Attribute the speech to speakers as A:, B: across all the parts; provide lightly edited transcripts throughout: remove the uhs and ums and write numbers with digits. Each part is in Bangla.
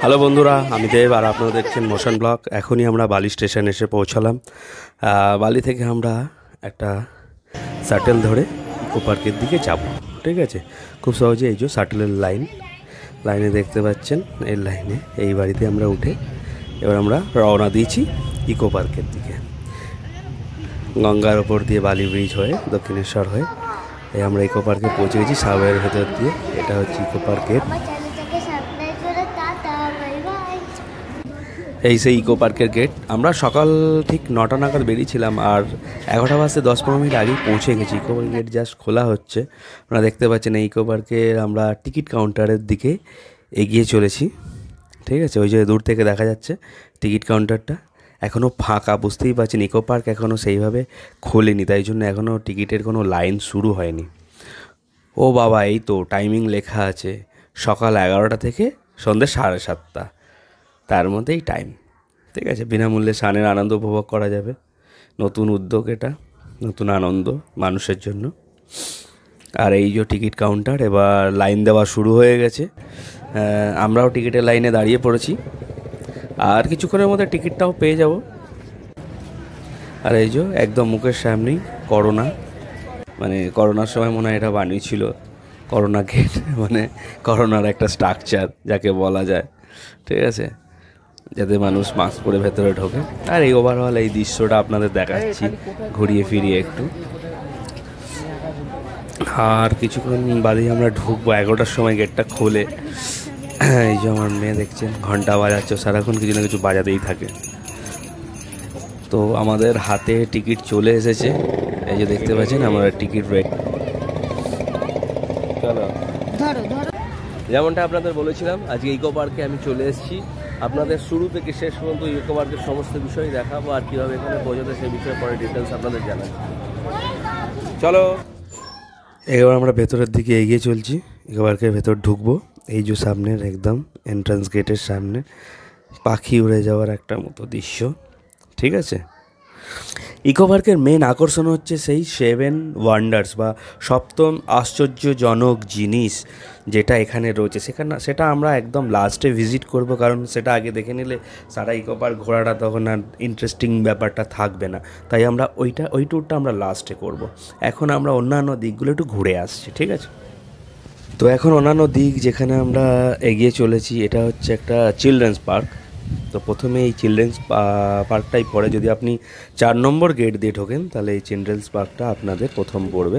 A: হ্যালো বন্ধুরা, আমি দেব আর আপনারা দেখছেন মোশন ব্লগ। এখনই আমরা বালি স্টেশন এসে পৌঁছালাম। বালি থেকে আমরা একটা শাটেল ধরে ইকো পার্কের দিকে যাব। ঠিক আছে, খুব সহজে এই যে শাটেলের লাইনে দেখতে পাচ্ছেন, এই লাইনে এই বাড়িতে আমরা উঠে এবার আমরা রওনা দিয়েছি ইকো পার্কের দিকে। গঙ্গার ওপর দিয়ে বালি ব্রিজ হয়ে দক্ষিণেশ্বর হয়ে এই আমরা ইকো পার্কে পৌঁছে গেছি সাবওয়ের ভেতর দিয়ে। এটা হচ্ছে ইকো পার্কের, এই সেই ইকো পার্কের গেট। আমরা সকাল ঠিক 9টা নাগাদ বেরিয়েছিলাম আর 11টা বাজতে 10-15 মিনিট আগেই পৌঁছে গেছি। ইকো পার্ক গেট জাস্ট খোলা হচ্ছে। আপনারা দেখতে পাচ্ছেন এই ইকো পার্কের আমরা টিকিট কাউন্টারের দিকে এগিয়ে চলেছি। ঠিক আছে, ওই যে দূর থেকে দেখা যাচ্ছে টিকিট কাউন্টারটা এখনও ফাঁকা, বুঝতেই পারছেন ইকো পার্ক এখনও সেইভাবে খোলেনি, তাই জন্য এখনও টিকিটের কোনো লাইন শুরু হয়নি। ও বাবা, এই তো টাইমিং লেখা আছে সকাল 11টা থেকে সন্ধ্যে 7:30, তার মধ্যেই টাইম। ঠিক আছে, বিনামূল্যে স্নানের আনন্দ উপভোগ করা যাবে। নতুন উদ্যোগ এটা, নতুন আনন্দ মানুষের জন্য। আর এই যে টিকিট কাউন্টার, এবার লাইন দেওয়া শুরু হয়ে গেছে। আমরাও টিকিটের লাইনে দাঁড়িয়ে পড়েছি, আর কিছুক্ষণের মধ্যে টিকিটটাও পেয়ে যাব। আর এই যে একদম মুখের সামনেই করোনা, মানে করোনার সময় মনে হয় এটা বানিয়েছিল করোনা গেট, মানে করোনার একটা স্ট্রাকচার যাকে বলা যায়। ঠিক আছে, যাতে মানুষ মাস্ক পরে ভেতরে ঢোকে। আর এই ওভারঅল এই দৃশ্যটা আপনাদের দেখাচ্ছি ঘুরিয়ে ফিরিয়ে একটু। আর কিছুক্ষণ বাদেই আমরা ঢুকবো, 11টার সময় গেটটা খোলে। এই যে আমার মেয়ে দেখছেন ঘন্টা বাজাচ্ছে, সারাক্ষণ কিছু না কিছু বাজাতেই থাকে। তো আমাদের হাতে টিকিট চলে এসেছে, এই যে দেখতে পাচ্ছেন আমরা টিকিট রেড। যেমনটা আপনাদের বলেছিলাম, আজকে ইকো পার্কে আমি চলে এসেছি। আপনাদের শুরু থেকে শেষ পর্যন্ত ইকো পার্কের সমস্ত বিষয় দেখাবো, আর কীভাবে এখানে পৌঁছাতে সেই বিষয়ে পরে ডিটেলস আপনাদের জানাই। চলো, এবার আমরা ভেতরের দিকে এগিয়ে চলছি। ইকো পার্কের ভেতর ঢুকবো। এই যে সামনের একদম এন্ট্রান্স গেটের সামনে পাখি উড়ে যাওয়ার একটা মতো দৃশ্য। ঠিক আছে, ইকো পার্কের মেন আকর্ষণ হচ্ছে সেই 7 ওয়ান্ডার্স বা সপ্তম আশ্চর্যজনক জিনিস যেটা এখানে রয়েছে। সেটা আমরা একদম লাস্টে ভিজিট করব, কারণ সেটা আগে দেখে নিলে সারা ইকো পার্ক ঘোরাটা তখন আর ইন্টারেস্টিং ব্যাপারটা থাকবে না। তাই আমরা ওই ট্যুরটা আমরা লাস্টে করব। এখন আমরা অন্যান্য দিকগুলো একটু ঘুরে আসছি। ঠিক আছে, তো এখন অন্যান্য দিক যেখানে আমরা এগিয়ে চলেছি, এটা হচ্ছে একটা চিলড্রেন্স পার্ক। তো প্রথমে এই চিলড্রেন্স পার্কটাই পড়ে। যদি আপনি 4 নম্বর গেট দিয়ে ঢোকেন তাহলে এই চিলড্রেন্স পার্কটা আপনাদের প্রথম পড়বে,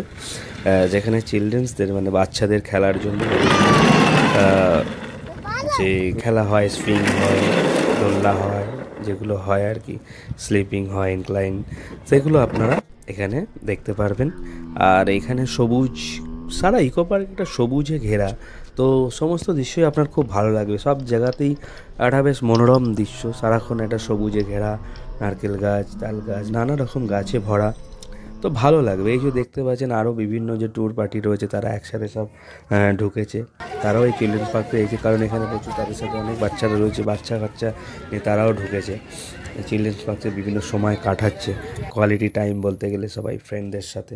A: যেখানে চিলড্রেন্সদের মানে বাচ্চাদের খেলার জন্য যে খেলা হয়, সুইং হয়, দোলনা হয়, যেগুলো হয় আর কি, স্লিপিং হয়, ইনক্লাইন, সেগুলো আপনারা এখানে দেখতে পারবেন। আর এখানে সবুজ, সারা ইকো পার্ক একটা সবুজে ঘেরা, তো সমস্ত দৃশ্যই আপনার খুব ভালো লাগবে। সব জায়গাতেই একটা বেশ মনোরম দৃশ্য, সারাক্ষণ একটা সবুজে ঘেরা, নারকেল গাছ, তাল গাছ, নানা রকম গাছে ভরা, তো ভালো লাগবে। এই যে দেখতে পাচ্ছেন আরও বিভিন্ন যে ট্যুর পার্টি রয়েছে, তারা একসাথে সব ঢুকেছে। তারাও এই চিলড্রেন্স পার্কে এসেছে, কারণ এখানে প্রচুর তাদের সাথে অনেক বাচ্চারা রয়েছে, বাচ্চা নিয়ে তারাও ঢুকেছে চিলড্রেন্স পার্কে, বিভিন্ন সময় কাটাচ্ছে, কোয়ালিটি টাইম বলতে গেলে সবাই ফ্রেন্ডদের সাথে।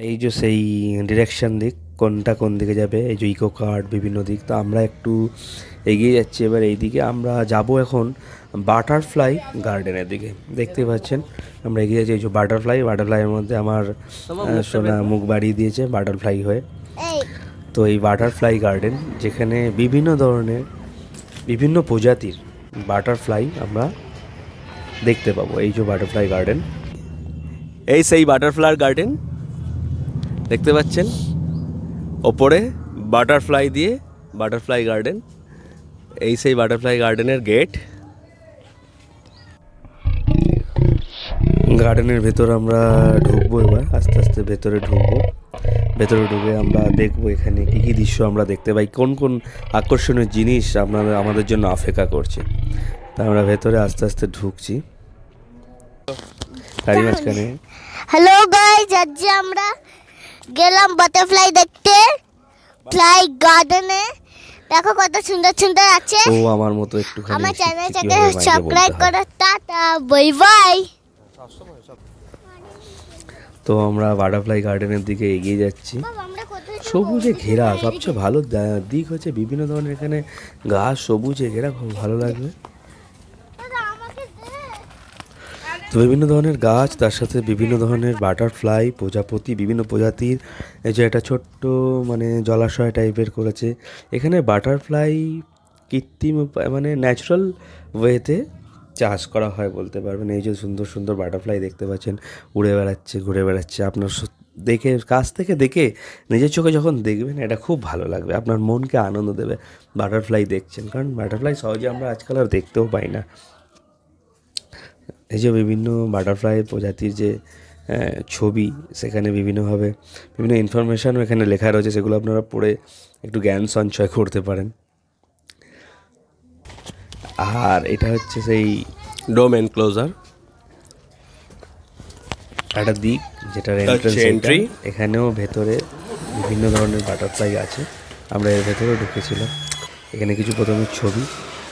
A: এই যে সেই ডিরেকশন দিক, কোনটা কোন দিকে যাবে, এই যে ইকো কার্ড, বিভিন্ন দিক। তো আমরা একটু এগিয়ে যাচ্ছি। এবার এই দিকে আমরা যাব এখন বাটারফ্লাই গার্ডেনের দিকে। দেখতে পাচ্ছেন আমরা এগিয়ে যাচ্ছি। এই যে বাটারফ্লাইয়ের মধ্যে আমার সোনা মুখ বাড়িয়ে দিয়েছে বাটারফ্লাই হয়ে। তো এই বাটারফ্লাই গার্ডেন, যেখানে বিভিন্ন ধরনের বিভিন্ন প্রজাতির বাটারফ্লাই আমরা দেখতে পাবো। এই যে বাটারফ্লাই গার্ডেন, এই সেই বাটারফ্লাই গার্ডেন দেখতে পাচ্ছেন ওপরে বাটারফ্লাই গার্ডেন, এই সেই বাটারফ্লাই গার্ডেনের গেট। গার্ডেনের ভেতর আমরা ঢুকবো, এবার আস্তে আস্তে ভেতরে ঢুকে আমরা দেখবো এখানে কী কী দৃশ্য আমরা দেখতে পাই, কোন কোন আকর্ষণীয় জিনিস আমাদের জন্য অপেক্ষা করছে। তা আমরা ভেতরে আস্তে আস্তে ঢুকছি। তারই মাঝখানে
B: হ্যালো গাইস, আজ আমরা গেলাম বাটারফ্লাই দেখতে ফ্লাই গার্ডেনে। দেখো কত সুন্দর সুন্দর আছে।
A: ও আমার মতো একটুখানি
B: আমার চ্যানেলটাকে সাবস্ক্রাইব করো। Tata, bye by. তো আমরা বাটারফ্লাই গার্ডেনের দিকে এগিয়ে যাচ্ছি।
A: সবুজে ঘেরা। সবচেয়ে ভালো দিক হচ্ছে বিভিন্ন ধরনের এখানে গাছ সবুজে ঘেরা, খুব ভালো লাগবে। তো বিভিন্ন ধরনের গাছ, তার সাথে বিভিন্ন ধরনের বাটারফ্লাই, প্রজাপতি, বিভিন্ন প্রজাতির। এই যে একটা ছোট্ট মানে জলাশয় টাইপের করেছে এখানে। বাটারফ্লাই কৃত্রিম মানে ন্যাচারাল ওয়েতে চাষ করা হয় বলতে পারবেন। এই যে সুন্দর সুন্দর বাটারফ্লাই দেখতে পাচ্ছেন, উড়ে বেড়াচ্ছে, ঘুরে বেড়াচ্ছে। আপনার দেখে, কাছ থেকে দেখে নিজের চোখে যখন দেখবেন, এটা খুব ভালো লাগবে, আপনার মনকে আনন্দ দেবে। বাটারফ্লাই দেখছেন, কারণ বাটারফ্লাই সহজে আমরা আজকাল আর দেখতেও পাই না। এই যে বিভিন্ন বাটারফ্লাই প্রজাতির যে ছবি, সেখানে বিভিন্নভাবে বিভিন্ন ইনফরমেশানও এখানে লেখা রয়েছে, সেগুলো আপনারা পড়ে একটু জ্ঞান সঞ্চয় করতে পারেন। আর এটা হচ্ছে সেই ডোম এনক্লোজার, একটা দিক যেটার এন্ট্রি। এখানেও ভেতরে বিভিন্ন ধরনের বাটারফ্লাই আছে। আমরা এর ভেতরেও ঢুকেছিলাম। এখানে কিছু প্রথমে ছবি,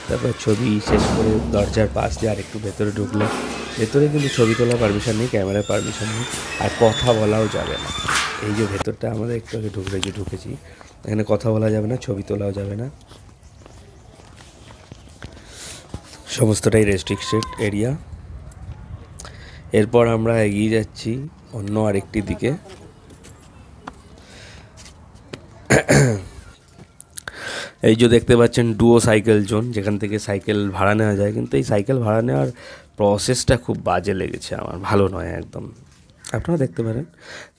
A: তারপর ছবি শেষ করে দরজার পাশ দিয়ে আরেকটু ভেতরে ঢুকলাম। ভেতরে কিন্তু ছবি তোলার পারমিশন নেই, ক্যামেরার পারমিশন নেই, আর কথা বলাও যাবে না। এই যে ভেতরটা আমাদের একটু আগে ঢুকেছি, এখানে কথা বলা যাবে না, ছবি তোলাও যাবে না, সমস্তটাই রেস্ট্রিক্টেড এরিয়া। এরপর আমরা এগিয়ে যাচ্ছি অন্য আরেকটি দিকে। এই যে দেখতে পাচ্ছেন ডুও সাইকেল জোন, যেখান থেকে সাইকেল ভাড়া নেওয়া যায়। কিন্তু এই সাইকেল ভাড়া নেওয়ার প্রসেসটা খুব বাজে লেগেছে আমার, ভালো নয় একদম। আপনারা দেখতে পারেন।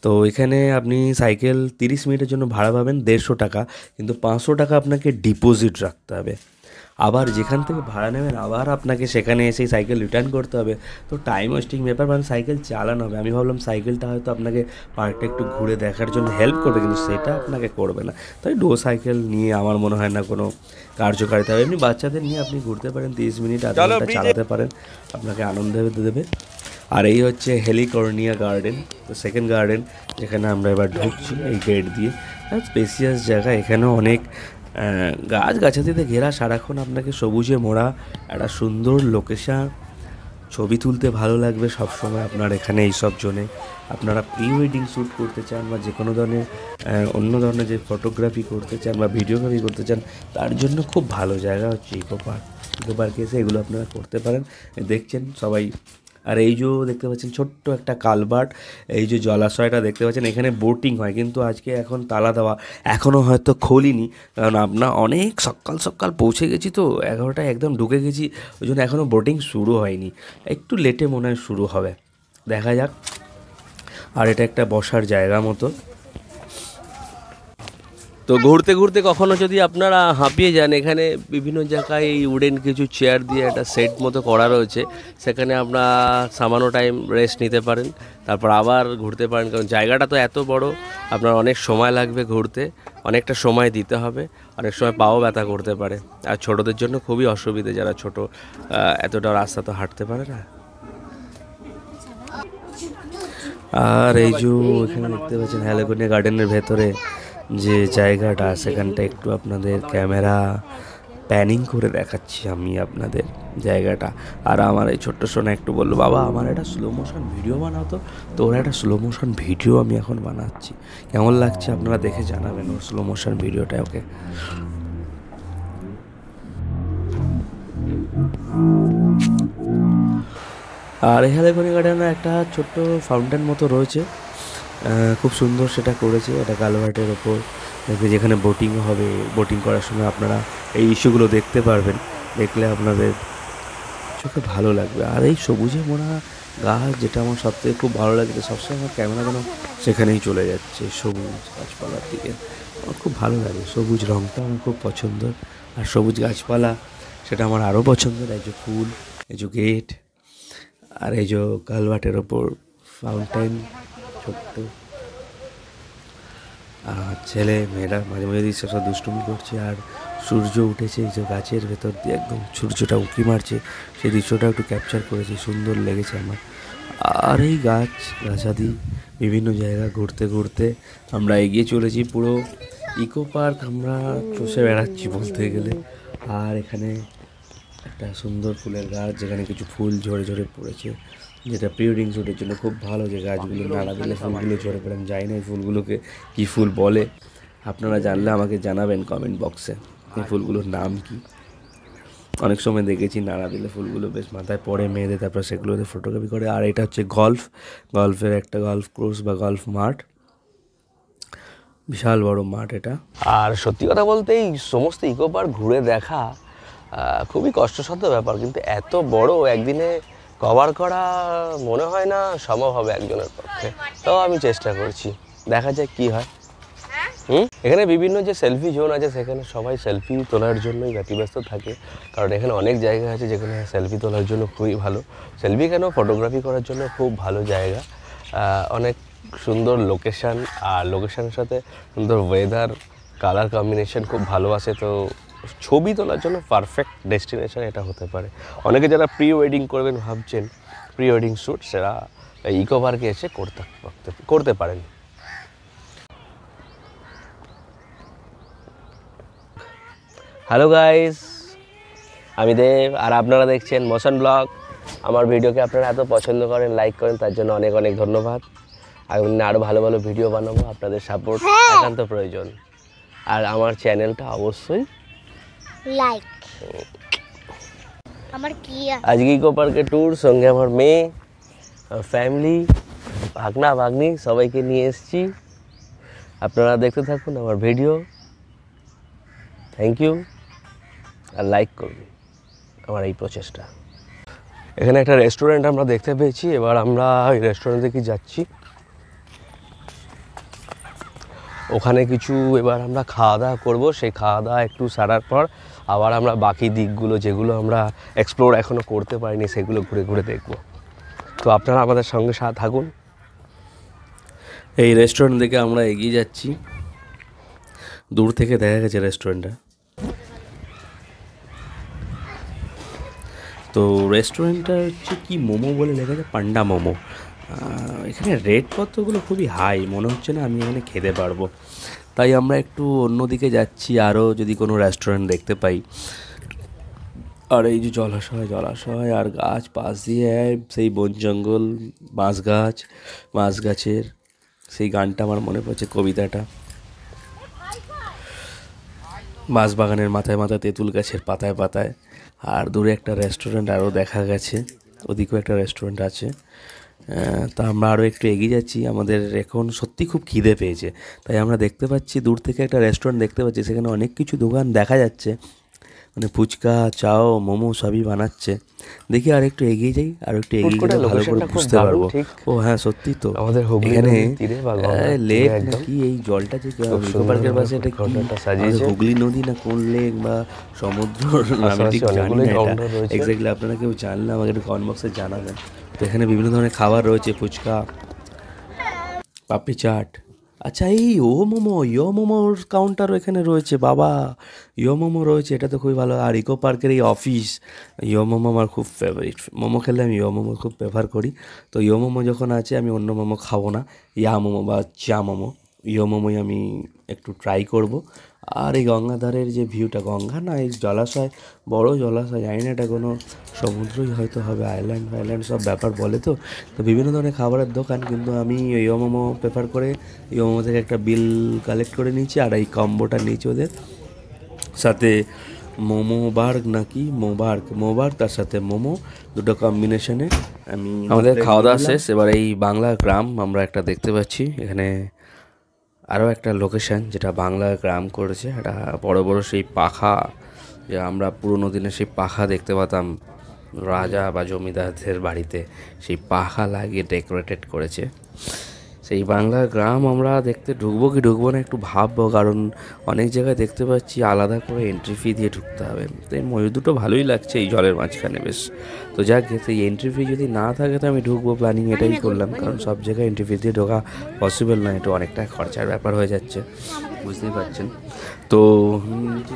A: তো এখানে আপনি সাইকেল 30 মিনিটের জন্য ভাড়া পাবেন 150 টাকা, কিন্তু 500 টাকা আপনাকে ডিপোজিট রাখতে হবে। আবার যেখান থেকে ভাড়া নেবেন আবার আপনাকে সেখানে এসেই সাইকেল রিটার্ন করতে হবে। তো টাইম ওয়েস্টিং ব্যাপার, মানে সাইকেল চালানো হবে। আমি ভাবলাম সাইকেলটা হয়তো আপনাকে পার্কটা একটু ঘুরে দেখার জন্য হেল্প করবে, কিন্তু সেটা আপনাকে করবে না। তাই ডুও সাইকেল নিয়ে আমার মনে হয় না কোনো কার্যকারিতা হবে। এমনি বাচ্চাদের নিয়ে আপনি ঘুরতে পারেন, 30 মিনিট আধা ঘন্টা চালাতে পারেন, আপনাকে আনন্দ দেবে। আর এই হচ্ছে হেলিকর্নিয়া গার্ডেন, তো সেকেন্ড গার্ডেন, যেখানে আমরা এবার ঢুকছি এই গেট দিয়ে। স্পেসিয়াস জায়গা, এখানেও অনেক গাছগাছালিতে ঘেরা, সারাক্ষণ আপনাকে সবুজে মোড়া একটা সুন্দর লোকেশান। ছবি তুলতে ভালো লাগবে সবসময় আপনার এখানে এইসব জোনে। আপনারা প্রি ওয়েডিং শ্যুট করতে চান বা যে কোনো ধরনের অন্য ধরনের যে ফটোগ্রাফি করতে চান বা ভিডিওগ্রাফি করতে চান, তার জন্য খুব ভালো জায়গা হচ্ছে ইকো পার্ক। ইকো পার্কে এসে এগুলো আপনারা করতে পারেন। দেখছেন সবাই। আর এই যে দেখতে পাচ্ছেন ছোট্ট একটা কালভার্ট, এই যে জলাশয়টা দেখতে পাচ্ছেন, এখানে বোটিং হয়, কিন্তু আজকে এখন তালা দেওয়া, এখনও হয়তো খোলিনি, কারণ আমরা অনেক সকাল পৌঁছে গেছি, তো 11টায় একদম ঢুকে গেছি, ওই জন্য এখনও বোটিং শুরু হয়নি, একটু লেটে মনে হয় শুরু হবে, দেখা যাক। আর এটা একটা বসার জায়গা মতো। তো ঘুরতে ঘুরতে কখনো যদি আপনারা হাঁপিয়ে যান, এখানে বিভিন্ন জায়গায় এই উডেন কিছু চেয়ার দিয়ে একটা সেট মতো করা রয়েছে, সেখানে আপনারা সামান্য টাইম রেস্ট নিতে পারেন, তারপর আবার ঘুরতে পারেন। কারণ জায়গাটা তো এত বড়, আপনার অনেক সময় লাগবে ঘুরতে, অনেকটা সময় দিতে হবে, অনেক সময় পাও ব্যথা করতে পারে। আর ছোটোদের জন্য খুবই অসুবিধে, যারা ছোট, এতটা রাস্তা তো হাঁটতে পারে না। আর এই যে এখানে দেখতে পাচ্ছেন হেলিকর্নিয়া গার্ডেনের ভেতরে যে জায়গাটা, সেখানটা একটু আপনাদের ক্যামেরা প্যানিং করে দেখাচ্ছি আমি আপনাদের জায়গাটা। আর আমার এই ছোট্ট সোনা একটু বললো, বাবা আমার একটা স্লো মোশন ভিডিও বানাও। তো ওরা একটা স্লো মোশন ভিডিও আমি এখন বানাচ্ছি, কেমন লাগছে আপনারা দেখে জানাবেন ওর স্লো মোশন ভিডিওটা। ওকে, আর এই হেলিকর্নিয়া গার্ডেনে একটা ছোট্ট ফাউন্টেন মতো রয়েছে, খুব সুন্দর সেটা করেছে। এটা কালভার্টের ওপর দেখবে, যেখানে বোটিংও হবে। বোটিং করার সময় আপনারা এই ইস্যুগুলো দেখতে পারবেন, দেখলে আপনাদের চোখে ভালো লাগবে। আর এই সবুজে মোড়া গাছ, যেটা আমার সবথেকে খুব ভালো লাগে, সবসময় আমার ক্যামেরা যেন সেখানেই চলে যাচ্ছে, সবুজ গাছপালার দিকে। আমার খুব ভালো লাগে, সবুজ রঙটা আমার খুব পছন্দ। আর সবুজ গাছপালা সেটা আমার আরও পছন্দের। এই যে ফুল, এই যে গেট, আর এই যে কালভার্টের ওপর ফাউন্টেন ছোট্ট। আর ছেলে মেয়েরা মাঝে মাঝে দৃশ্য সব দুষ্টুমি করছে, আর সূর্য উঠেছে এই যে গাছের ভেতর দিয়ে, একদম সূর্যটা উঁকি মারছে, সেই দৃশ্যটা একটু ক্যাপচার করেছি, সুন্দর লেগেছে আমার। আর এই গাছাদি বিভিন্ন জায়গা ঘুরতে ঘুরতে আমরা এগিয়ে চলেছি, পুরো ইকো পার্ক আমরা চষে বেড়াচ্ছি বলতে গেলে। আর এখানে একটা সুন্দর ফুলের গাছ, যেখানে কিছু ফুল ঝরে ঝরে পড়েছে, যেটা প্রি ওয়েডিং শ্যুটের জন্য খুব ভালো। যে গাছগুলো নাড়া দিলে ফুলগুলো ঝরে পড়ে, আমি জানি না এই ফুলগুলোকে কী ফুল বলে, আপনারা জানলে আমাকে জানাবেন কমেন্ট বক্সে এই ফুলগুলোর নাম কি। অনেক সময় দেখেছি নাড়া দিলে ফুলগুলো বেশ মাথায় পড়ে মেয়েদের, তারপর সেগুলোতে ফটোগ্রাফি করে। আর এটা হচ্ছে গল্ফের একটা গল্ফ কোর্স বা গল্ফ মাঠ, বিশাল বড় মাঠ এটা।
C: আর সত্যি কথা বলতে এই সমস্ত ইকো পার্ক ঘুরে দেখা খুবই কষ্টসাধ্য ব্যাপার, কিন্তু এত বড় একদিনে কভার করা মনে হয় না সম্ভব হবে একজনের পক্ষে। তাও আমি চেষ্টা করছি, দেখা যাক কি হয়। এখানে বিভিন্ন যে সেলফি জোন আছে সেখানে সবাই সেলফি তোলার জন্যই ব্যতিব্যস্ত থাকে, কারণ এখানে অনেক জায়গা আছে যেখানে সেলফি তোলার জন্য খুবই ভালো। সেলফি কেন, ফটোগ্রাফি করার জন্য খুব ভালো জায়গা। অনেক সুন্দর লোকেশান, আর লোকেশানের সাথে সুন্দর ওয়েদার, কালার কম্বিনেশন খুব ভালো আছে। তো ছবি তোলার জন্য পারফেক্ট ডেস্টিনেশন এটা হতে পারে। অনেকে যারা প্রি ওয়েডিং করবেন ভাবছেন, প্রি ওয়েডিং শ্যুট, সেটা ইকো পার্কে এসে করতে পারেন। হ্যালো গাইস, আমি দেব, আর আপনারা দেখছেন মোশন ব্লগ। আমার ভিডিওকে আপনারা এত পছন্দ করেন, লাইক করেন, তার জন্য অনেক অনেক ধন্যবাদ। আমি আরও ভালো ভালো ভিডিও বানাবো, আপনাদের সাপোর্ট একান্ত প্রয়োজন। আর আমার চ্যানেলটা অবশ্যই
B: লাইক। আমার কি
C: আজকে ইকো পার্কে ট্যুর, সঙ্গে আমার মেয়ে, ফ্যামিলি, ভাগনা ভাগ্নি সবাইকে নিয়ে এসেছি। আপনারা দেখতে থাকুন আমার ভিডিও। থ্যাংক ইউ, আর লাইক করুন আমার এই প্রচেষ্টা। এখানে একটা রেস্টুরেন্ট আমরা দেখতে পেয়েছি, এবার আমরা ওই রেস্টুরেন্টে কি যাচ্ছি, ওখানে কিছু এবার আমরা খাওয়া দাওয়া করবো। সেই খাওয়া দাওয়া একটু সারার পর আবার আমরা বাকি দিকগুলো যেগুলো আমরা এক্সপ্লোর এখনও করতে পারিনি সেগুলো ঘুরে ঘুরে দেখব। তো আপনারা আমাদের সঙ্গে থাকুন।
A: এই রেস্টুরেন্ট থেকে আমরা এগিয়ে যাচ্ছি, দূর থেকে দেখা গেছে রেস্টুরেন্টটা। তো রেস্টুরেন্টটা হচ্ছে কি মোমো বলে লেখা আছে, পান্ডা মোমো। এখানে রেট পত্রগুলো খুবই হাই, মনে হচ্ছে না আমি এখানে খেতে পারবো। তাই আমরা একটু অন্যদিকে যাচ্ছি, আরও যদি কোনো রেস্টুরেন্ট দেখতে পাই। আর এই যে জলাশয় আর গাছ পাশ দিয়ে সেই বন জঙ্গল, বাঁশ গাছের সেই গানটা আমার মনে পড়ছে, কবিতাটা। বাঁশ বাগানের মাথায় মাথায়, তেঁতুল গাছের পাতায় পাতায়। আর দূরে একটা রেস্টুরেন্ট আরও দেখা গেছে, ওদিকেও একটা রেস্টুরেন্ট আছে। তা আমরা আরও একটু এগিয়ে যাচ্ছি, আমাদের এখন সত্যি খুব খিদে পেয়েছে। তাই আমরা দেখতে পাচ্ছি দূর থেকে একটা রেস্টুরেন্ট দেখতে পাচ্ছি, সেখানে অনেক কিছু দোকান দেখা যাচ্ছে, মানে ফুচকা, চাও, মোমো সবই বানাচ্ছে। দেখি আর একটু এগিয়ে যাই, আর একটু এগিয়ে গেলে ভালো করে বুঝতে পারবো। ও হ্যাঁ, সত্যি তো
C: আমাদের
A: এখানে লেক নাকি, এই জলটা যে ইকো পার্কের পাশে এটা হুগলি নদী না কোন লেক বা সমুদ্র নামে ঠিক জানি না এটা এক্স্যাক্টলি। আপনারা কেউ জানলে আমাকে একটু কমেন্ট বক্সে জানাবেন। তো এখানে বিভিন্ন ধরনের খাবার রয়েছে, ফুচকা, পাপড়ি চাট। আচ্ছা, এই মোমোর কাউন্টারও এখানে রয়েছে বাবা, মোমো রয়েছে, এটা তো খুবই ভালো। আর ইকো পার্কের এই অফিস, মোমো আমার খুব ফেভারিট। মোমো খেলে আমি মোমো খুব প্রেফার করি। তো মোমো যখন আছে আমি অন্য মোমো খাবো না, মোমো বা চা মোমো, মোমোই আমি একটু ট্রাই করব। আর এই গঙ্গাধারের যে ভিউটা, গঙ্গা না, এই জলাশয়, বড় জলাশয়, জানি না এটা কোনো সমুদ্রই হয়তো হবে, আইল্যান্ড সব ব্যাপার বলে। তো বিভিন্ন ধরনের খাবারের দোকান, কিন্তু আমি মোমো প্রেফার করে মোমো থেকে একটা বিল কালেক্ট করে নিয়েছি। আর এই কম্বোটা নিয়েছি ওদের সাথে, মোবার্গ তার সাথে মোমো, দুটো কম্বিনেশনে আমি। আমাদের খাওয়া দাওয়া শেষ, এবার এই বাংলা গ্রাম আমরা একটা দেখতে পাচ্ছি। এখানে আরও একটা লোকেশান যেটা বাংলা গ্রাম করেছে, একটা বড় বড় সেই পাখা, যে আমরা পুরোনো দিনে সেই পাখা দেখতে পেতাম রাজা বা জমিদারদের বাড়িতে, সেই পাখা লাগিয়ে ডেকোরেটেড করেছে। সেই বাংলা গ্রাম আমরা দেখতে ঢুকবো কি ঢুকবো না একটু ভাববো, কারণ অনেক জায়গায় দেখতে পাচ্ছি আলাদা করে এন্ট্রি ফি দিয়ে ঢুকতে হবে। তো এই ময়ূর দুটো ভালোই লাগছে এই জলের মাঝখানে বেশ। তো যাক, সেই এন্ট্রি ফি যদি না থাকে তো আমি ঢুকবো, প্ল্যানিং এটাই করলাম, কারণ সব জায়গায় এন্ট্রি ফি দিয়ে ঢোকা পসিবল না, একটু অনেকটা খরচার ব্যাপার হয়ে যাচ্ছে, বুঝতেই পারছেন। তো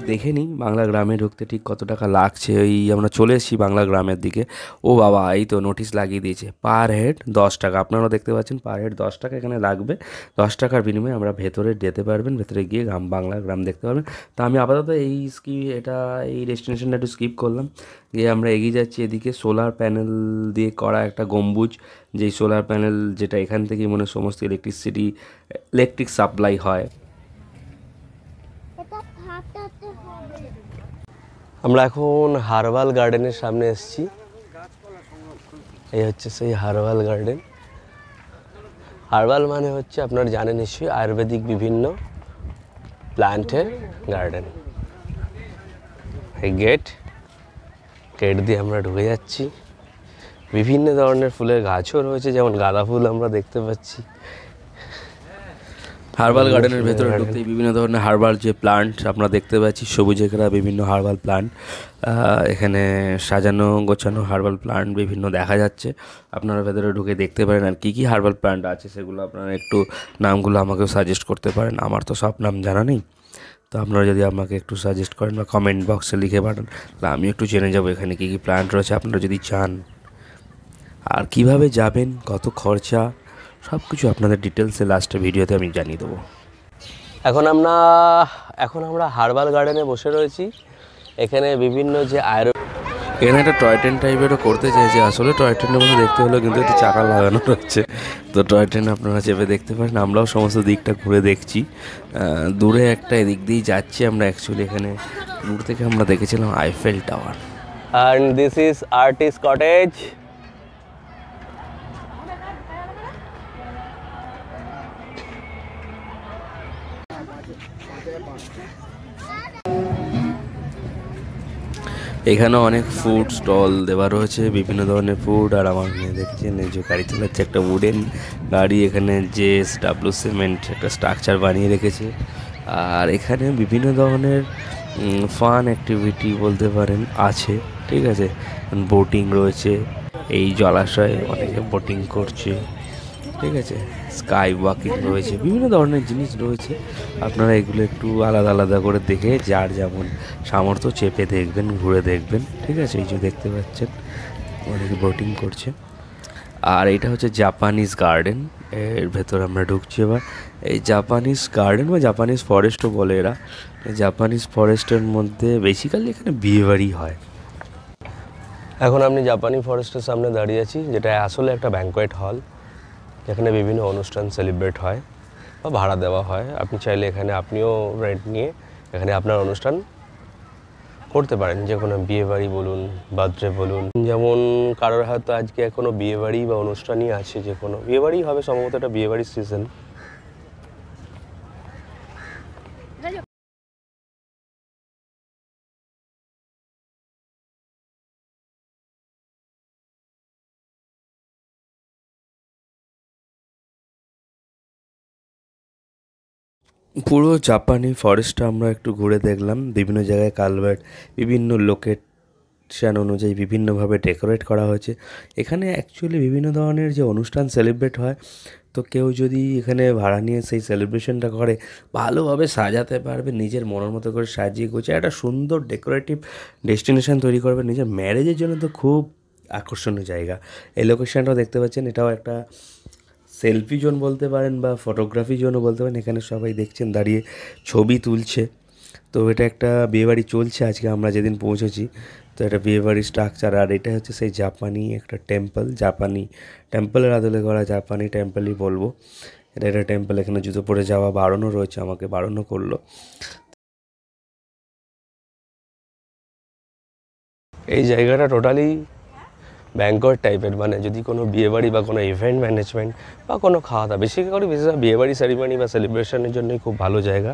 A: দেখে নিই বাংলা গ্রামে ঢুকতে ঠিক কত টাকা লাগছে। আমরা চলে এসেছি বাংলা গ্রামের দিকে। ও বাবা, এই তো নোটিশ লাগিয়ে দিয়েছে, পার হেড 10 টাকা। আপনারাও দেখতে পাচ্ছেন পার হেড 10 টাকা এখানে লাগবে। 10 টাকার বিনিময়ে আমরা ভেতরে যেতে পারবেন, ভেতরে গিয়ে বাংলা গ্রাম দেখতে পারবেন। তা আমি আপাতত এই ডেস্টিনেশনটা একটু স্কিপ করলাম, গিয়ে আমরা এগিয়ে যাচ্ছি এদিকে। সোলার প্যানেল দিয়ে করা একটা গম্বুজ, যেই সোলার প্যানেল যেটা এখান থেকে সমস্ত ইলেকট্রিক সাপ্লাই হয়।
C: আমরা এখন হারবাল গার্ডেনের সামনে এসেছি। এই হচ্ছে সেই হারবাল গার্ডেন। হারবাল মানে হচ্ছে আপনারা জানেন নিশ্চয়ই আয়ুর্বেদিক বিভিন্ন প্ল্যান্টের গার্ডেন। এই গেট দিয়ে আমরা ঢুকে যাচ্ছি। বিভিন্ন ধরনের ফুলের গাছও রয়েছে, যেমন গাঁদা ফুল আমরা দেখতে পাচ্ছি।
A: হার্বাল গার্ডেনের ভেতরে ঢুকতেই বিভিন্ন ধরনের হার্বাল যে প্লান্ট আমরা দেখতে পাচ্ছি, সবুজে ঘেরা বিভিন্ন হার্বাল প্লান্ট, এখানে সাজানো গোছানো হার্বাল প্লান্ট বিভিন্ন দেখা যাচ্ছে। আপনারা ভেতরে ঢুকে দেখতে পারেন আর কী কী হার্বাল প্লান্ট আছে সেগুলো আপনারা একটু নামগুলো আমাকেও সাজেস্ট করতে পারেন। আমার তো সব নাম জানা নেই, তো আপনারা যদি আমাকে একটু সাজেস্ট করেন বা কমেন্ট বক্সে লিখে পাঠান, তাহলে আমি একটু জেনে যাবো এখানে কী কী প্লান্ট রয়েছে আপনারা যদি চান, আর কিভাবে যাবেন, কত খরচা, সব কিছু আপনাদের ডিটেলসে লাস্টে ভিডিওতে আমি জানিয়ে দেবো।
C: এখন আমরা হারবাল গার্ডেনে বসে রয়েছি। এখানে বিভিন্ন যে
A: এখানে একটা টয় ট্রেন টাইপেরও করতে চাইছে, আসলে টয় ট্রেনের মধ্যে দেখতে হলেও কিন্তু একটু চাকা লাগানো রয়েছে, তো টয় ট্রেন আপনারা চেপে দেখতে পারেন। আমরাও সমস্ত দিকটা ঘুরে দেখছি। দূরে একটা এদিক দিয়েই যাচ্ছি আমরা। অ্যাকচুয়ালি এখানে দূর থেকে আমরা দেখেছিলাম Eiffel tower.
C: And this is artist cottage.
A: এখানে অনেক ফুড স্টল দেওয়া রয়েছে, বিভিন্ন ধরনের ফুড। আর আমার মেয়ে দেখছেন এই যে গাড়ি চালাচ্ছে, একটা উডেন গাড়ি। এখানে JSW সিমেন্ট একটা স্ট্রাকচার বানিয়ে রেখেছে। আর এখানে বিভিন্ন ধরনের ফান অ্যাক্টিভিটি বলতে পারেন আছে, ঠিক আছে। বোটিং রয়েছে, এই জলাশয়ে অনেকে বোটিং করছে, ঠিক আছে। স্কাই ওয়াকিং রয়েছে, বিভিন্ন ধরনের জিনিস রয়েছে। আপনারা এগুলো একটু আলাদা আলাদা করে দেখে যার যেমন সামর্থ্য চেপে দেখবেন, ঘুরে দেখবেন, ঠিক আছে। এই যে দেখতে পাচ্ছেন অনেকে বোটিং করছে। আর এটা হচ্ছে জাপানিজ গার্ডেন, এর ভেতর আমরা ঢুকছি এবার। এই জাপানিজ গার্ডেন বা জাপানিজ ফরেস্টও বলে এরা। জাপানিজ ফরেস্টের মধ্যে বেসিক্যালি এখানে বিয়েবাড়ি হয়।
C: এখন আপনি জাপানি ফরেস্টের সামনে দাঁড়িয়ে আছি, যেটা আসলে একটা ব্যাঙ্কোয়েট হল, যেখানে বিভিন্ন অনুষ্ঠান সেলিব্রেট হয় বা ভাড়া দেওয়া হয়। আপনি চাইলে এখানে আপনিও রেন্ট নিয়ে এখানে আপনার অনুষ্ঠান করতে পারেন, যে কোনো বিয়েবাড়ি বলুন, বার্থডে বলুন। যেমন কারোর হয়তো আজকে কোনো বিয়েবাড়ি বা অনুষ্ঠানই আছে, যে কোনো বিয়েবাড়ি হবে সম্ভবত, এটা বিয়েবাড়ির সিজন।
A: পুরো জাপানি ফরেস্টটা আমরা একটু ঘুরে দেখলাম। বিভিন্ন জায়গায় কালভার্ট, বিভিন্ন লোকেশন অনুযায়ী বিভিন্নভাবে ডেকোরেট করা হয়েছে। এখানে অ্যাকচুয়ালি বিভিন্ন ধরনের যে অনুষ্ঠান সেলিব্রেট হয়, তো কেউ যদি এখানে ভাড়া নিয়ে সেই সেলিব্রেশনটা করে, ভালোভাবে সাজাতে পারবে, নিজের মনের মতো করে সাজিয়ে গুছিয়ে একটা সুন্দর ডেকোরেটিভ ডেস্টিনেশন তৈরি করবে নিজের ম্যারেজের জন্য। তো খুব আকর্ষণীয় জায়গা। এই লোকেশনটাও দেখতে পাচ্ছেন, এটাও একটা সেলফি জোন বলতে পারেন বা ফটোগ্রাফি জোনও বলতে পারেন। এখানে সবাই দেখছেন দাঁড়িয়ে ছবি তুলছে। তো এটা একটা বিয়েবাড়ি চলছে আজকে আমরা যেদিন পৌঁছেছি, তো এটা বিয়েবাড়ির স্ট্রাকচার। আর এটা হচ্ছে সেই জাপানি একটা টেম্পল, জাপানি টেম্পলের আদলে করা জাপানি টেম্পলই বলবো। এটা একটা টেম্পল, এখানে জুতো পরে যাওয়া বারণও রয়েছে, আমাকে বারণও করলো।
C: এই জায়গাটা টোটালি ব্যাঙ্কোয়েট টাইপের, মানে যদি কোনো বিয়েবাড়ি বা কোনো ইভেন্ট ম্যানেজমেন্ট বা কোনো খাওয়া দাওয়া, বেশিরভাগ বিয়েবাড়ি সেরিমনি বা সেলিব্রেশনের জন্যই খুব ভালো জায়গা,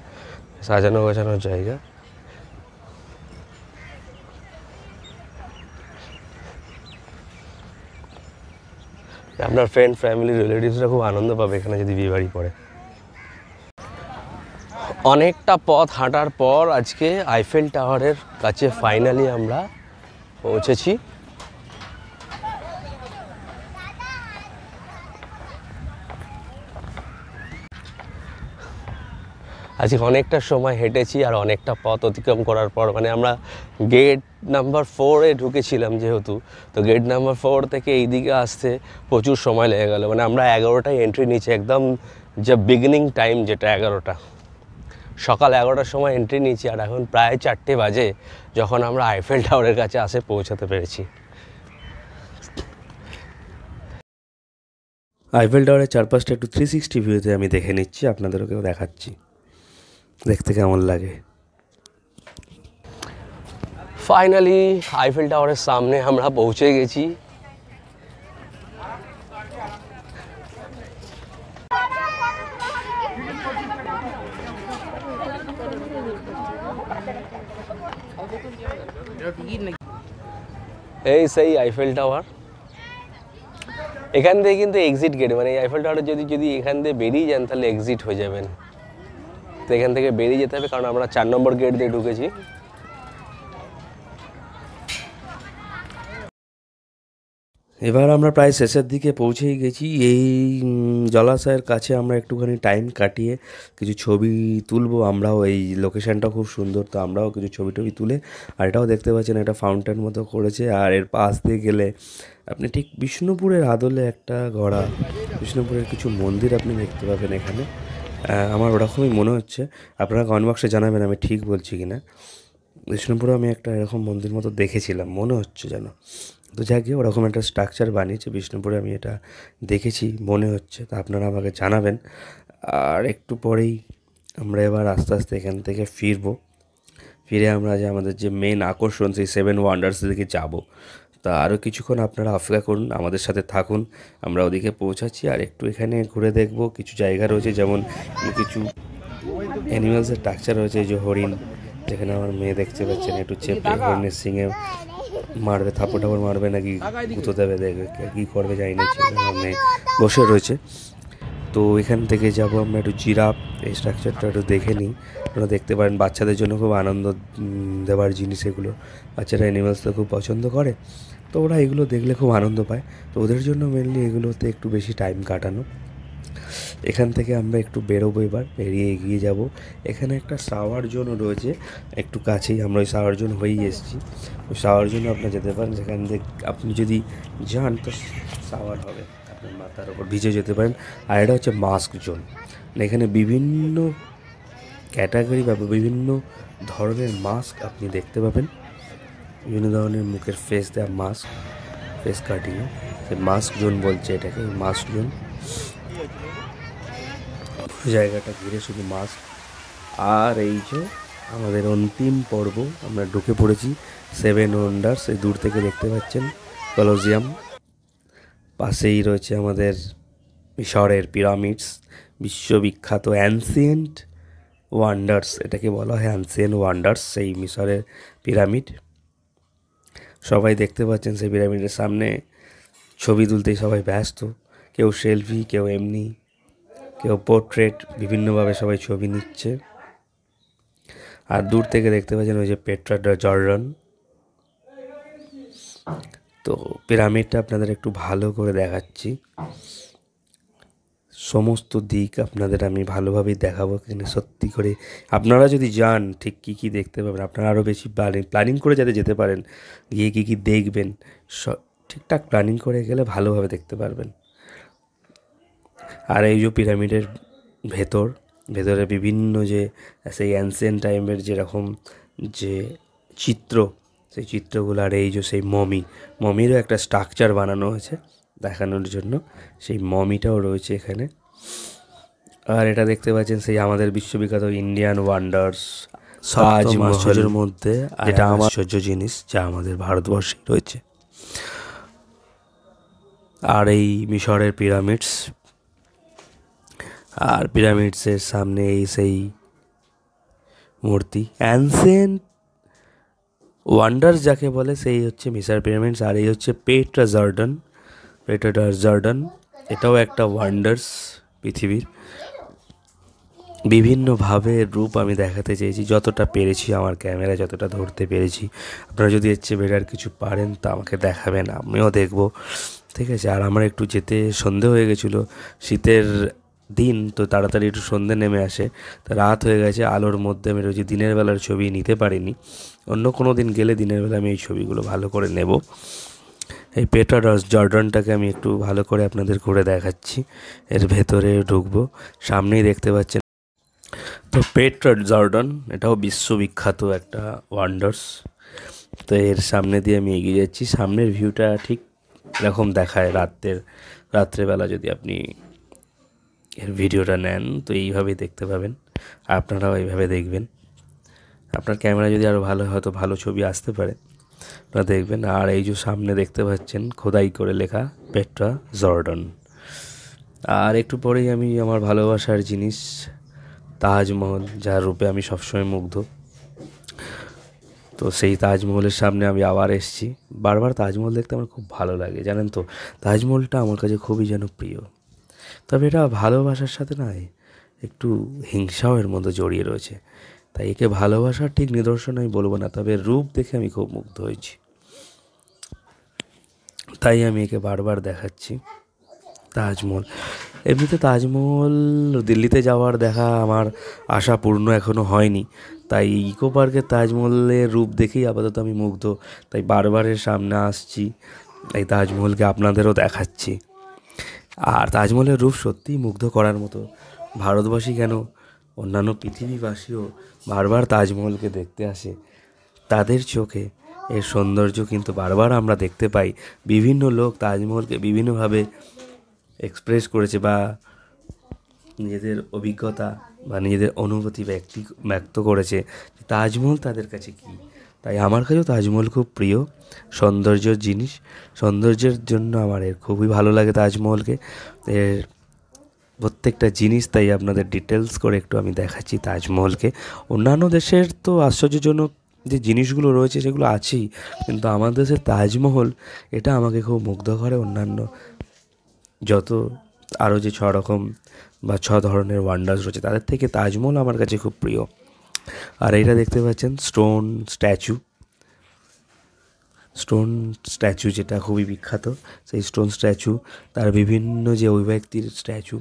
C: সাজানো গোছানোর জায়গা। আপনার ফ্রেন্ড, ফ্যামিলি, রিলেটিভসরা খুব আনন্দ পাবে এখানে যদি বিয়েবাড়ি পড়ে। অনেকটা পথ হাঁটার পর আজকে আইফেল টাওয়ারের কাছে ফাইনালি আমরা পৌঁছেছি। আজকে অনেকটা সময় হেঁটেছি আর অনেকটা পথ অতিক্রম করার পর, মানে আমরা গেট নাম্বার 4-এ ঢুকেছিলাম যেহেতু, তো গেট নাম্বার 4 থেকে এই দিকে আসতে প্রচুর সময় লেগে গেল। মানে আমরা 11টায় এন্ট্রি নিয়েছি, একদম যে বিগিনিং টাইম যেটা 11টা, সকাল 11টার সময় এন্ট্রি নিয়েছি। আর এখন প্রায় 4টে বাজে যখন আমরা আইফেল টাওয়ারের কাছে পৌঁছাতে পেরেছি।
A: আইফেল টাওয়ারের চারপাশটা একটু 360 ভিউতে আমি দেখে নিচ্ছি, আপনাদেরকেও দেখাচ্ছি দেখতে কেমন লাগে।
C: ফাইনালি আইফেল টাওয়ারের সামনে আমরা পৌঁছে গেছি। এই সেই আইফেল টাওয়ার, এখান থেকে কিন্তু এক্সিট গেট, মানে এই আইফেল টাওয়ারে যদি এখান দিয়ে বেরিয়ে যান তাহলে এক্সিট হয়ে যাবেন। তো এখান থেকে বেরিয়ে যেতে হবে, কারণ আমরা 4 নম্বর গেট দিয়ে ঢুকেছি।
A: এবার আমরা প্রায় শেষের দিকে পৌঁছেই গেছি। এই জলাশয়ের কাছে আমরা একটুখানি টাইম কাটিয়ে কিছু ছবি তুলবো। আমরাও এই লোকেশানটা খুব সুন্দর, তো আমরাও কিছু ছবি টবি তুলে, আর এটাও দেখতে পাচ্ছেন একটা ফাউন্টেন মতো করেছে। আর এর পাশ দিয়ে গেলে আপনি ঠিক বিষ্ণুপুরের আদলে একটা গড়া বিষ্ণুপুরের কিছু মন্দির আপনি দেখতে পাবেন এখানে। আমার ওরকমই মনে হচ্ছে, আপনারা কমেন্ট বক্সে জানাবেন আমি ঠিক বলছি কি না। বিষ্ণুপুরে আমি একটা এরকম মন্দির মতো দেখেছিলাম, মনে হচ্ছে যেন। তো যাকে ওরকম একটা স্ট্রাকচার বানিয়েছে বিষ্ণুপুরে, আমি এটা দেখেছি মনে হচ্ছে, তা আপনারা আমাকে জানাবেন। আর একটু পরেই আমরা এবার আস্তে আস্তে এখান থেকে ফিরে আমরা যে আমাদের যে মেন আকর্ষণ সেই 7 ওয়ান্ডার্স দিকে যাব। তা আরও কিছুক্ষণ আপনারা অপেক্ষা করুন, আমাদের সাথে থাকুন, আমরা ওদিকে পৌঁছাচ্ছি। আর একটু এখানে ঘুরে দেখব, কিছু জায়গা রয়েছে, যেমন কিছু অ্যানিমালসের স্ট্রাকচার রয়েছে, এই যে হরিণ, যেখানে আমার মেয়ে দেখতে পাচ্ছেন একটু চেপে হরিণের সিংয়ে মারবে, থাপড় টাপড় মারবে নাকি গুঁতো দেবে, দেখবে কী করবে জানি না, আমার মেয়ে বসে রয়েছে। তো এখান থেকে যাব আমরা একটু জিরাফ, এই স্ট্রাকচারটা একটু দেখে নিই। আপনারা দেখতে পারেন বাচ্চাদের জন্য খুব আনন্দ দেওয়ার জিনিস এগুলো, বাচ্চারা অ্যানিমালসটা খুব পছন্দ করে, তো ওরা এগুলো দেখলে খুব আনন্দ পায়। তো ওদের জন্য মেনলি এগুলোতে একটু বেশি টাইম কাটানো। এখান থেকে আমরা একটু বেরোবো, এবার বেরিয়ে এগিয়ে যাব। এখানে একটা শাওয়ার জোনও রয়েছে একটু কাছেই, আমরা ওই শাওয়ার জোন হয়েই এসেছি। ওই শাওয়ার জোনে আপনারা যেতে পারেন, যেখান থেকে আপনি যদি যান তো শাওয়ার হবে, আপনার মাথার ওপর ভিজে যেতে পারেন। আর এটা হচ্ছে মাস্ক জোন, এখানে বিভিন্ন ক্যাটাগরি বা বিভিন্ন ধরনের মাস্ক আপনি দেখতে পাবেন, বিভিন্ন ধরনের মুখের ফেস দেওয়া মাস্ক, ফেস কাটিংয়ে, সে মাস্ক জোন বলছে এটাকে, মাস্ক জোন। জায়গাটা ঘিরে শুধু মাস্ক। আর এই যে আমাদের অন্তিম পর্ব, আমরা ঢুকে পড়েছি 7 ওয়ান্ডার্স। এই দূর থেকে দেখতে পাচ্ছেন কলোজিয়াম, পাশেই রয়েছে আমাদের মিশরের পিরামিডস, বিশ্ববিখ্যাত অ্যানসিয়েন্ট ওয়ান্ডার্স, এটাকে বলা হয় অ্যানসিয়েন্ট ওয়ান্ডার্স, সেই মিশরের পিরামিড। সবাই দেখতে পাচ্ছেন সেই পিরামিডের সামনে ছবি তুলতেই সবাই ব্যস্ত, কেউ সেলফি, কেউ এমনি, কেউ পোর্ট্রেট, বিভিন্নভাবে সবাই ছবি নিচ্ছে। আর দূর থেকে দেখতে পাচ্ছেন ওই যে পেট্রা জর্ডান। তো পিরামিডটা আপনাদের একটু ভালো করে দেখাচ্ছি, সমস্ত দিক আপনাদের আমি ভালোভাবেই দেখাবো, কিন্তু সত্যি করে আপনারা যদি যান ঠিক কী কী দেখতে পাবেন, আপনারা আরও বেশি প্ল্যানিং করে যাতে যেতে পারেন, গিয়ে কী কী দেখবেন ঠিকঠাক প্ল্যানিং করে গেলে ভালোভাবে দেখতে পারবেন। আর এই যে পিরামিডের ভেতরে বিভিন্ন যে সেই অ্যানসিয়েন্ট টাইমের যেরকম যে চিত্র, সেই চিত্রগুলো, আর এই যে সেই মমিরও একটা স্ট্রাকচার বানানো হয়েছে দেখানোর জন্য, সেই মমিটাও রয়েছে এখানে। আর এটা দেখতে পাচ্ছেন সেই আমাদের বিশ্ববিখ্যাত ইন্ডিয়ান ওয়ান্ডার্স তাজমহলের মধ্যে, যেটা আমার আশ্চর্য জিনিস যা আমাদের ভারতবর্ষে রয়েছে। আর এই মিশরের পিরামিডস, আর পিরামিডসের সামনে এই সেই মূর্তি, অ্যানসিয়েন্ট ওয়ান্ডার্স যাকে বলে সেই হচ্ছে মিশর পিরামিডস। আর এই হচ্ছে পেট্রা জর্ডান, এটাও একটা ওয়ান্ডার্স পৃথিবীর। বিভিন্নভাবে রূপ আমি দেখাতে চেয়েছি, যতটা পেরেছি আমার ক্যামেরা যতটা ধরতে পেরেছি। আপনারা যদি এর চেয়ে বেটার কিছু পারেন তা আমাকে দেখাবেন, আমিও দেখব, ঠিক আছে। আর আমার একটু যেতে সন্ধে হয়ে গেছিলো, শীতের দিন তো তাড়াতাড়ি একটু সন্ধে নেমে আসে, তো রাত হয়ে গেছে, আলোর মধ্যে আমি রয়েছি, দিনের বেলার ছবি নিতে পারিনি। অন্য কোনো দিন গেলে দিনের বেলা আমি এই ছবিগুলো ভালো করে নেব। এই পেট্রা জর্ডানটাকে আমি একটু ভালো করে আপনাদের ঘুরে দেখাচ্ছি, এর ভেতরে ঢুকবো। সামনেই দেখতে পাচ্ছেন তো পেট্রা জর্ডান, এটাও বিশ্ববিখ্যাত একটা ওয়ান্ডার্স। তো এর সামনে দিয়ে আমি এগিয়ে যাচ্ছি, সামনের ভিউটা ঠিক এরকম দেখায় রাত্রেবেলা যদি আপনি এর ভিডিওটা নেন তো এইভাবেই দেখতে পাবেন, আপনারাও এইভাবে দেখবেন। আপনার ক্যামেরা যদি আরও ভালো হয় হয়তো ভালো ছবি আসতে পারে, আপনারা দেখবেন। আর এই যে সামনে দেখতে পাচ্ছেন খোদাই করে লেখা পেট্রা জর্ডন। আর একটু পরেই আমি আমার ভালোবাসার জিনিস তাজমহল, যার রূপে আমি সবসময় মুগ্ধ, তো সেই তাজমহলের সামনে আমি আবার এসেছি। বারবার তাজমহল দেখতে আমার খুব ভালো লাগে, জানেন তো। তাজমহলটা আমার কাছে খুবই যেন প্রিয়, তবে এটা ভালোবাসার সাথে নয়, একটু হিংসাও এর মধ্যে জড়িয়ে রয়েছে। তাই একে ভালোবাসার ঠিক নিদর্শন আমি বলবো না, তবে রূপ দেখে আমি খুব মুগ্ধ হয়েছি, তাই আমি একে বারবার দেখাচ্ছি। তাজমহল, এমনিতে তাজমহল দিল্লিতে যাওয়ার দেখা আমার আশা পূর্ণ এখনও হয়নি, তাই ইকো পার্কের তাজমহলের রূপ দেখেই আপাতত আমি মুগ্ধ, তাই বারবারের সামনে আসছি, এই তাজমহলকে আপনাদেরও দেখাচ্ছি। আর তাজমহলের রূপ সত্যিই মুগ্ধ করার মতো। ভারতবাসী কেন, অন্যান্য পৃথিবীবাসীও বারবার তাজমহলকে দেখতে আসে। তাদের চোখে এর সৌন্দর্য কিন্তু বারবার আমরা দেখতে পাই। বিভিন্ন লোক তাজমহলকে বিভিন্নভাবে এক্সপ্রেস করেছে বা নিজেদের অভিজ্ঞতা বা নিজেদের অনুভূতি ব্যক্ত করেছে তাজমহল তাদের কাছে কী। তাই আমার কাছেও তাজমহল খুব প্রিয় সৌন্দর্যের জিনিস। সৌন্দর্যের জন্য আমার এর খুবই ভালো লাগে তাজমহলকে, এর প্রত্যেকটা জিনিস। তাই আপনাদের ডিটেলস করে একটু আমি দেখাচ্ছি তাজমহলকে। অন্যান্য দেশের তো আশ্চর্যজনক যে জিনিসগুলো রয়েছে সেগুলো আছেই, কিন্তু আমাদের দেশের তাজমহল এটা আমাকে খুব মুগ্ধ করে। অন্যান্য যত আরও যে 6 রকম বা 6 ধরনের ওয়ান্ডার্স রয়েছে তাদের থেকে তাজমহল আমার কাছে খুব প্রিয়। আর এইটা দেখতে পাচ্ছেন স্টোন স্ট্যাচু, যেটা খুবই বিখ্যাত। সেই স্টোন স্ট্যাচু, তার বিভিন্ন যে ওই ব্যক্তির স্ট্যাচু,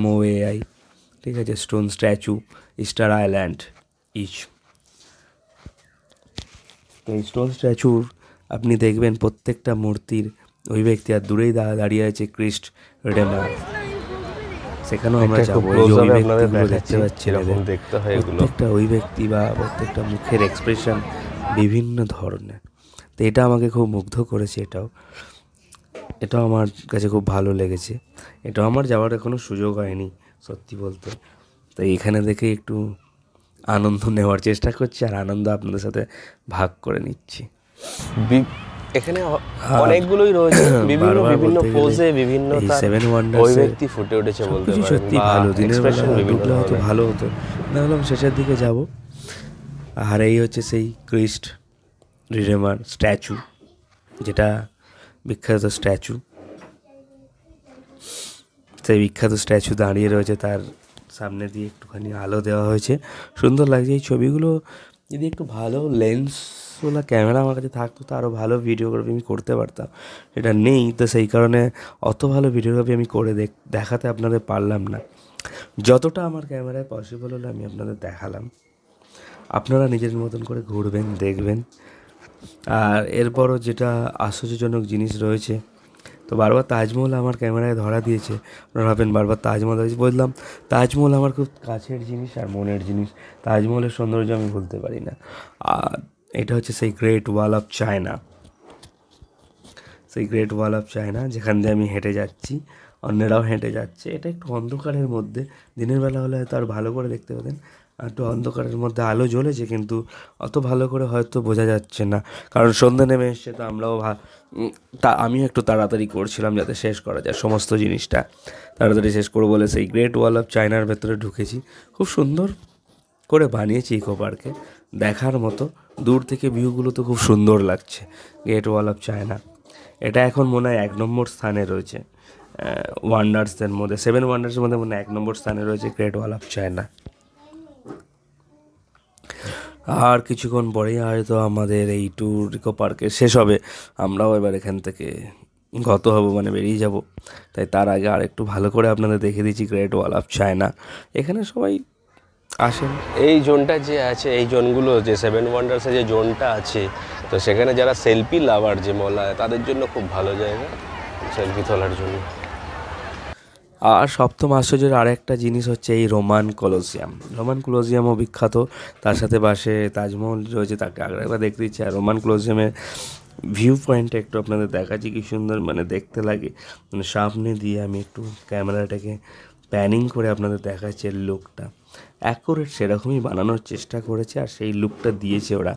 A: MOAI, ঠিক আছে, stone statue, Easter Island each. তো এই স্টোন স্ট্যাচুর আপনি দেখবেন প্রত্যেকটা মূর্তির ওই ব্যক্তি আর দূরেই দাঁড়িয়ে আছে ক্রিস্ট রিডেমার, সেখানেও আমরা যাবো। এই যে ওই ব্যক্তিগুলো দেখতে পাচ্ছি, প্রত্যেকটা ওই ব্যক্তি বা প্রত্যেকটা মুখের এক্সপ্রেশন বিভিন্ন ধরনের। তো এটা আমাকে খুব মুগ্ধ করেছে। এটাও আমার কাছে খুব ভালো লেগেছে। এটাও আমার যাওয়ার এখনও সুযোগ হয়নি সত্যি বলতে, তাই এখানে দেখে একটু আনন্দ নেওয়ার চেষ্টা করছি আর আনন্দ আপনাদের সাথে ভাগ করে নিচ্ছি।
C: এখানে অনেকগুলোই রয়েছে বিভিন্ন পোজে বিভিন্ন ওই ব্যক্তি ফুটে উঠেছে বলতে পারেন।
A: সত্যি ভালো, দিনের বেলা ঢুকলে হয়তো ভালো হতো, না হলাম শেষের দিকে যাব। আর এই হচ্ছে সেই ক্রিস্ট রিডেমার স্ট্যাচু, যেটা বিখ্যাত স্ট্যাচু। সেই বিখ্যাত স্ট্যাচু দাঁড়িয়ে রয়েছে, তার সামনে দিয়ে একটুখানি আলো দেওয়া হয়েছে, সুন্দর লাগছে। এই ছবিগুলো যদি একটু ভালো লেন্সওয়ালা ক্যামেরা আমার কাছে থাকতো তো আরও ভালো ভিডিওগ্রাফি আমি করতে পারতাম। সেটা নেই, তো সেই কারণে অত ভালো ভিডিওগ্রাফি আমি করে দেখাতে আপনাদের পারলাম না। যতটা আমার ক্যামেরায় পসিবল হলো আমি আপনাদের দেখালাম। আপনারা নিজের মতন করে ঘুরবেন, দেখবেন। আর এরপরও যেটা আশ্চর্যজনক জিনিস রয়েছে, তো বারবার তাজমহল আমার ক্যামেরায় ধরা দিয়েছে। আপনারা ভাবেন বারবার তাজমহল হয়েছে, বললাম তাজমহল আমার খুব কাছের জিনিস আর মনের জিনিস। তাজমহলের সৌন্দর্য আমি ভুলতে পারি না। আর এটা হচ্ছে সেই গ্রেট ওয়াল অফ চায়না, যেখান দিয়ে আমি হেঁটে যাচ্ছি, অন্যরাও হেঁটে যাচ্ছে। এটা একটু অন্ধকারের মধ্যে, দিনের বেলা হলে হয়তো আর ভালো করে দেখতে পেতেন। আর একটু অন্ধকারের মধ্যে আলো জ্বলেছে, কিন্তু অত ভালো করে হয়তো বোঝা যাচ্ছে না, কারণ সন্ধ্যে নেমে এসছে। তো আমরাও আমিও একটু তাড়াতাড়ি করছিলাম যাতে শেষ করা যায় সমস্ত জিনিসটা, তাড়াতাড়ি শেষ করবো বলে সেই গ্রেট ওয়াল অফ চায়নার ভেতরে ঢুকেছি। খুব সুন্দর করে বানিয়েছে ইকো পার্কে, দেখার মতো। দূর থেকে ভিউগুলো তো খুব সুন্দর লাগছে। গ্রেট ওয়াল অফ চায়না এটা এখন মনে হয় 1 নম্বর স্থানে রয়েছে ওয়ান্ডার্সদের মধ্যে, 7 ওয়ান্ডার্সের মধ্যে মনে হয় 1 নম্বর স্থানে রয়েছে গ্রেট ওয়াল অফ চায়না। আর কিছুক্ষণ পরেই হয়তো আমাদের এই ট্যুর ইকো পার্কে শেষ হবে, আমরাও এবার এখান থেকে গত হব, মানে বেরিয়ে যাব। তাই তার আগে আর একটু ভালো করে আপনাদের দেখে দিচ্ছি গ্রেট ওয়াল অফ চায়না। এখানে সবাই আসেন।
C: এই জোনটা যে আছে, এই জোনগুলো যে 7 ওয়ান্ডার্সে যে জোনটা আছে, তো সেখানে যারা সেলফি লাভার যে মলায় তাদের জন্য খুব ভালো জায়গা সেলফি তোলার জন্য।
A: আর সপ্তম আশ্চর্যের আরেকটা জিনিস হচ্ছে এই রোমান কলোসিয়ামও বিখ্যাত, তার সাথে পাশে তাজমহল রয়েছে, তাকে একবার দেখতে ইচ্ছে। আর রোমান কলোসিয়ামের ভিউ পয়েন্টটা একটু আপনাদের দেখাচ্ছি, কি সুন্দর মানে দেখতে লাগে। মানে সামনে দিয়ে আমি একটু ক্যামেরাটাকে প্যানিং করে আপনাদের দেখাচ্ছি লুকটা। অ্যাকুরেট সেরকমই বানানোর চেষ্টা করেছে, আর সেই লুকটা দিয়েছে ওরা।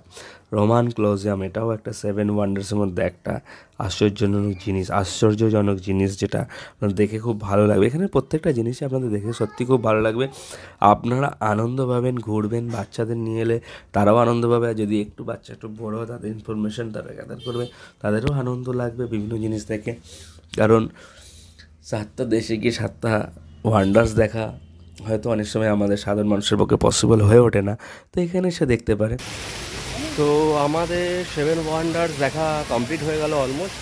A: রোমান ক্লোজিয়াম এটাও একটা 7 ওয়ান্ডার্সের মধ্যে একটা আশ্চর্যজনক জিনিস, যেটা আপনার দেখে খুব ভালো লাগবে। এখানে প্রত্যেকটা জিনিসই আপনাদের দেখে সত্যি খুব ভালো লাগবে। আপনারা আনন্দ পাবেন, ঘুরবেন, বাচ্চাদের নিয়ে এলে তারাও আনন্দ পাবে। আর যদি একটু বাচ্চা একটু বড়ো হয়, তাদের ইনফরমেশান তারা গ্যাদার করবে, তাদেরও আনন্দ লাগবে বিভিন্ন জিনিস দেখে। কারণ 7টা দেশে গিয়ে 7টা ওয়ান্ডার্স দেখা হয়তো অনেক সময় আমাদের সাধারণ মানুষের পক্ষে পসিবল হয়ে ওঠে না, তো এখানে এসে দেখতে পারে। তো আমাদের 7 ওয়ান্ডার্স দেখা কমপ্লিট হয়ে গেল অলমোস্ট।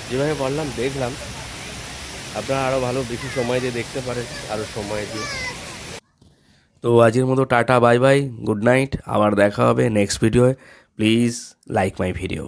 A: যেভাবে বললাম দেখলাম, আপনারা আরও ভালো বেশি সময় দিয়ে দেখতে পারেন, আরও সময় দিয়ে। তো আজকের মতো tata, bye bye, good night. আবার দেখা হবে নেক্সট ভিডিওয়। Please like my video.